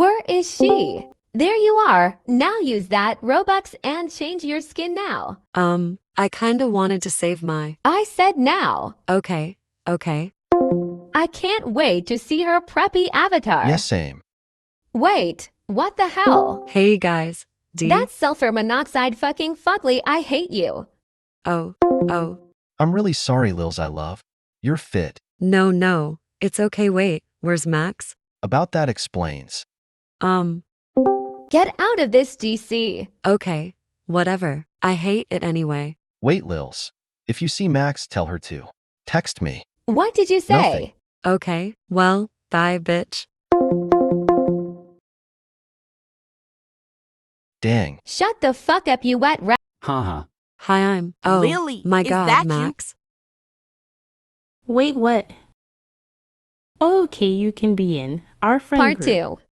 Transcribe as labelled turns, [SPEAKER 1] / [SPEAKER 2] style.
[SPEAKER 1] Where is she? There you are. Now use that Robux and change your skin now.
[SPEAKER 2] I kinda wanted to save my.
[SPEAKER 1] I said now.
[SPEAKER 2] Okay.
[SPEAKER 1] I can't wait to see her preppy avatar.
[SPEAKER 3] Yes, same.
[SPEAKER 1] Wait, what the hell?
[SPEAKER 2] Hey guys.
[SPEAKER 1] That's sulfur monoxide fucking fugly. I hate you.
[SPEAKER 2] Oh.
[SPEAKER 3] I'm really sorry, Lils I love. You're fit.
[SPEAKER 2] No. It's okay, wait. Where's Max?
[SPEAKER 3] About that explains.
[SPEAKER 1] Get out of this, DC.
[SPEAKER 2] Okay. Whatever. I hate it anyway.
[SPEAKER 3] Wait, Lils. If you see Max, tell her to. Text me.
[SPEAKER 1] What did you say?
[SPEAKER 3] Nothing.
[SPEAKER 2] Okay. Well, bye, bitch.
[SPEAKER 3] Dang.
[SPEAKER 1] Shut the fuck up, you wet rat.
[SPEAKER 4] Haha.
[SPEAKER 2] Hi, I'm. Oh,
[SPEAKER 5] Lily,
[SPEAKER 2] my
[SPEAKER 5] is
[SPEAKER 2] God,
[SPEAKER 5] that you?
[SPEAKER 2] Max.
[SPEAKER 6] Wait, what? Okay, you can be in. Our friend
[SPEAKER 1] Part
[SPEAKER 6] group.
[SPEAKER 1] 2.